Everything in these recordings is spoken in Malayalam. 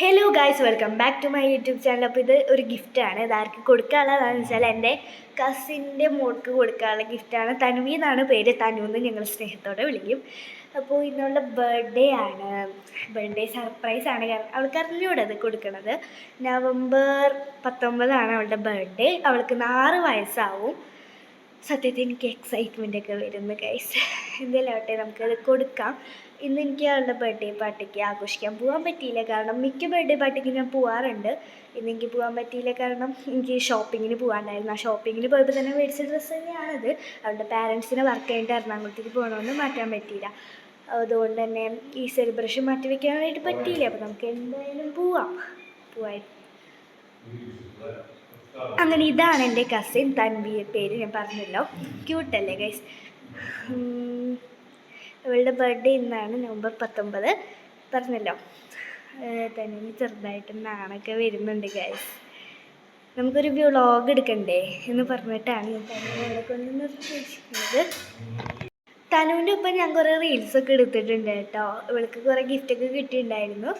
Hello guys, welcome back to my YouTube channel. അപ്പോൾ ഇത് ഒരു ഗിഫ്റ്റാണ്. ഇത് ആർക്ക് കൊടുക്കാനുള്ളതാണെന്ന് വെച്ചാൽ എൻ്റെ കസിൻ്റെ മോൾക്ക് കൊടുക്കാനുള്ള ഗിഫ്റ്റാണ്. തനുവി എന്നാണ് പേര്. തനു എന്ന് ഞങ്ങൾ സ്നേഹത്തോടെ വിളിക്കും. അപ്പോൾ ഇന്നവളുടെ ബർത്ത്ഡേ ആണ്. ബർത്ത്ഡേ സർപ്രൈസാണ്. കാരണം അവൾക്ക് അറിഞ്ഞൂടെ അത് കൊടുക്കണത്. നവംബർ 19 അവളുടെ ബർത്ത്ഡേ. അവൾക്ക് 6 വയസ്സാവും. സത്യത്തിൽ എനിക്ക് എക്സൈറ്റ്മെൻ്റ് ഒക്കെ വരുന്നു ഗൈസ്. എന്തെങ്കിലും ആവട്ടെ, നമുക്കത് കൊടുക്കാം. ഇന്ന് എനിക്ക് അവളുടെ ബർത്ത്ഡേ പാർട്ടിക്ക് ആഘോഷിക്കാൻ പോകാൻ പറ്റിയില്ല. കാരണം മിക്ക ബർത്ത്ഡേ പാർട്ടിക്ക് ഞാൻ പോകാറുണ്ട്. ഇന്ന് എനിക്ക് പോകാൻ പറ്റിയില്ല. കാരണം എനിക്ക് ഷോപ്പിങ്ങിന് പോകാണ്ടായിരുന്നു. ആ ഷോപ്പിങ്ങിന് പോയപ്പോൾ തന്നെ മേടിച്ച ഡ്രസ്സ് തന്നെയാണിത്. അവളുടെ പാരൻസിനെ വർക്ക് കഴിഞ്ഞിട്ട് എറണാകുളത്തേക്ക് പോകണമെന്ന് മാറ്റാൻ പറ്റിയില്ല. അതുകൊണ്ട് തന്നെ ഈ സെലിബ്രേഷൻ മാറ്റി വയ്ക്കാനായിട്ട് പറ്റിയില്ല. അപ്പോൾ നമുക്ക് എന്തായാലും പോവാം. അങ്ങനെ ഇതാണ് എൻ്റെ കസിൻ തൻവി. പേര് ഞാൻ പറഞ്ഞല്ലോ. ക്യൂട്ടല്ലേ ഗൈസ്? അവളുടെ ബർത്ത്ഡേ ഇന്നാണ്, നവംബർ 19. പറഞ്ഞല്ലോ. തന്നെ ചെറുതായിട്ട് നാണൊക്കെ വരുന്നുണ്ട് ഗൈസ്. നമുക്കൊരു വ്ളോഗ് എടുക്കണ്ടേ എന്ന് പറഞ്ഞിട്ടാണ് ഞാൻ തനുവിനെ കൊണ്ട് നിർത്തിയിരിക്കുന്നത്. തനുവിൻ്റെ ഒപ്പം ഞാൻ കുറേ റീൽസൊക്കെ എടുത്തിട്ടുണ്ട് കേട്ടോ. ഇവൾക്ക് കുറേ ഗിഫ്റ്റൊക്കെ കിട്ടിയിട്ടുണ്ടായിരുന്നു.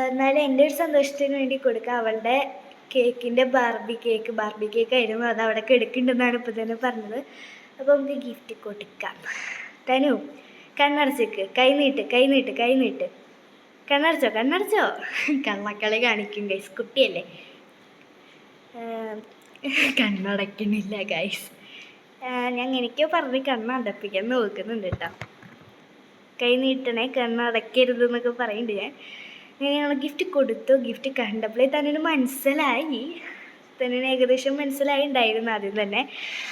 എന്നാലും എൻ്റെ ഒരു സന്തോഷത്തിന് വേണ്ടി കൊടുക്കുക. അവളുടെ കേക്കിൻ്റെ ബാർബി കേക്കായിരുന്നു. അത് അവിടെ കിടക്കുന്നുണ്ടെന്നാണ് ഇപ്പോൾ തന്നെ പറഞ്ഞത്. അപ്പോൾ നമുക്ക് ഗിഫ്റ്റ് കൊടുക്കാം. തനു, കണ്ണടച്ചേക്ക്. കൈ നീട്ട്. കണ്ണടച്ചോ. കള്ളക്കളി കാണിക്കും ഗൈസ്. കുട്ടിയല്ലേ, കണ്ണടയ്ക്കണില്ല ഗൈസ്. ഞാൻ എനിക്കോ പറഞ്ഞ് കണ്ണടപ്പിക്കാൻ നോക്കുന്നുണ്ട് കേട്ടോ. കൈ നീട്ടണേ, കണ്ണടയ്ക്കരുത് എന്നൊക്കെ പറയുന്നുണ്ട്. ഞങ്ങൾ ഗിഫ്റ്റ് കൊടുത്തു. ഗിഫ്റ്റ് കണ്ടപ്പോഴേ തന്നെ മനസ്സിലായി. തന്നെ ഏകദേശം മനസ്സിലായിണ്ടായിരുന്നു ആദ്യം തന്നെ.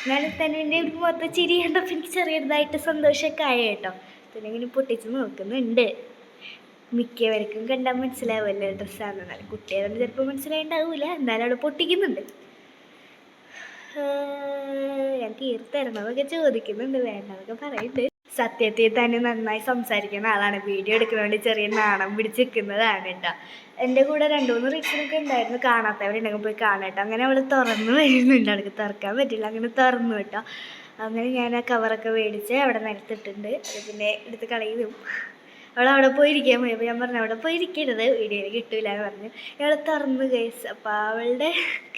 എന്നാലും തന്നെ ഒരു മൊത്തം ചിരി കണ്ടപ്പോൾ എനിക്ക് ചെറിയതായിട്ട് സന്തോഷമൊക്കെ ആയി കേട്ടോ. തന്നെ ഇങ്ങനെ പൊട്ടിച്ച് നോക്കുന്നുണ്ട്. മിക്കവർക്കും കണ്ടാൽ മനസ്സിലാവുമല്ലോ ഡ്രസ്സാണെന്ന്. എന്നാലും കുട്ടികളോട് ചിലപ്പോൾ മനസ്സിലായിണ്ടാവില്ല. എന്നാലും അവിടെ പൊട്ടിക്കുന്നുണ്ട്. ഞാൻ തീർത്തരണതൊക്കെ ചോദിക്കുന്നുണ്ട്, വേണ്ടതൊക്കെ പറയുന്നുണ്ട്. സത്യത്തിൽ തന്നെ നന്നായി സംസാരിക്കുന്ന ആളാണ്. വീഡിയോ എടുക്കുന്നതുകൊണ്ട് ചെറിയ നാണം പിടിച്ച് നിൽക്കുന്നതാണ് കേട്ടോ. എൻ്റെ കൂടെ 2-3 റീൽസിനൊക്കെ ഉണ്ടായിരുന്നു. കാണാത്തവരുണ്ടെങ്കിൽ പോയി കാണാട്ടോ. അങ്ങനെ അവൾ തുറന്നു വരുന്നുണ്ട്. അവൾക്ക് തുറക്കാൻ പറ്റില്ല, അങ്ങനെ തുറന്നു കേട്ടോ. അങ്ങനെ ഞാൻ ആ കവറൊക്കെ മേടിച്ച് അവിടെ നിരത്തിട്ടുണ്ട്. അത് പിന്നെ എടുത്ത് കളയും. അവളവിടെ പോയിരിക്കാൻ പോയി. അപ്പോൾ ഞാൻ പറഞ്ഞു അവിടെ പോയിരിക്കരുത്, വീഡിയോയിൽ കിട്ടില്ല എന്ന് പറഞ്ഞു. അവളെ തുറന്നു ഗൈസ്. അപ്പോൾ അവളുടെ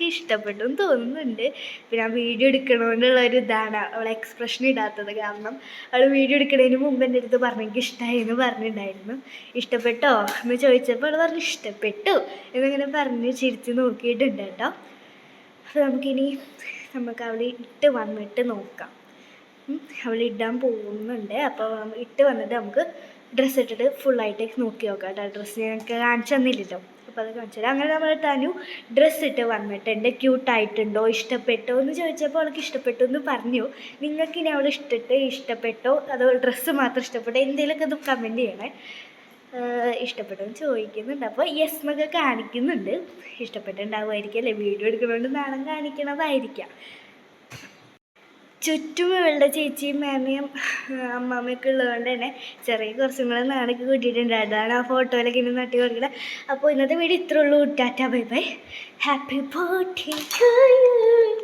ഇഷ്ടപ്പെട്ടു എന്ന് തോന്നുന്നുണ്ട്. പിന്നെ ആ വീഡിയോ എടുക്കണമെന്നുള്ള ഒരു ഇതാണ് അവളെ എക്സ്പ്രഷൻ ഇടാത്തത്. കാരണം അവൾ വീഡിയോ എടുക്കുന്നതിന് മുമ്പ് എൻ്റെ അടുത്ത് പറഞ്ഞു എനിക്ക് ഇഷ്ടമായി എന്ന് പറഞ്ഞിട്ടുണ്ടായിരുന്നു. ഇഷ്ടപ്പെട്ടോ എന്ന് ചോദിച്ചപ്പോൾ അവൾ പറഞ്ഞു ഇഷ്ടപ്പെട്ടു എന്നിങ്ങനെ പറഞ്ഞ് ചിരിച്ച് നോക്കിയിട്ടുണ്ട് കേട്ടോ. അപ്പോൾ നമുക്ക് അവൾ ഇട്ട് വന്നിട്ട് നോക്കാം. അവൾ ഇടാൻ പോകുന്നുണ്ട്. അപ്പോൾ ഇട്ട് വന്നിട്ട് നമുക്ക് ഡ്രസ്സ് ഇട്ടിട്ട് ഫുള്ളായിട്ട് നോക്കി നോക്കാം കേട്ടോ. ഡ്രസ്സ് ഞങ്ങൾക്ക് കാണിച്ചു തന്നില്ലല്ലോ, അപ്പോൾ അത് കാണിച്ചു തരാം. അങ്ങനെ നമ്മൾ തനു ഡ്രസ്സ് ഇട്ട് വന്നിട്ടുണ്ട്. ക്യൂട്ടായിട്ടുണ്ടോ, ഇഷ്ടപ്പെട്ടോ എന്ന് ചോദിച്ചപ്പോൾ അവൾക്ക് ഇഷ്ടപ്പെട്ടു എന്ന് പറഞ്ഞു. നിങ്ങൾക്ക് ഇനി അവൾ ഇഷ്ടപ്പെട്ടോ അതോ ഡ്രസ്സ് മാത്രം ഇഷ്ടപ്പെട്ടോ, എന്തെങ്കിലുമൊക്കെ അത് കമൻറ്റ് ചെയ്യണേ. ഇഷ്ടപ്പെട്ടോ എന്ന് ചോദിക്കുന്നുണ്ട്. അപ്പോൾ യെസ് എന്നൊക്കെ കാണിക്കുന്നുണ്ട്. ഇഷ്ടപ്പെട്ടുണ്ടാവുമായിരിക്കും അല്ലേ, വീഡിയോ എടുക്കുന്നതുകൊണ്ട് നാണം കാണിക്കണതായിരിക്കാം. ചുറ്റും ഇവളുടെ ചേച്ചിയും മാമിയും അമ്മാമ്മയൊക്കെ ഉള്ളതുകൊണ്ട് തന്നെ ചെറിയ കുറച്ചും കൂടെ നാണൊക്കെ കൂട്ടിയിട്ടുണ്ട്. അതാണ് ആ ഫോട്ടോയിലൊക്കെ ഇന്ന് നട്ടി കൊടുക്കുന്നത്. അപ്പോൾ ഇന്നത്തെ വീഡിയോ ഇത്രേ ഉള്ളൂ. Tata bye bye. Happy birthday to U.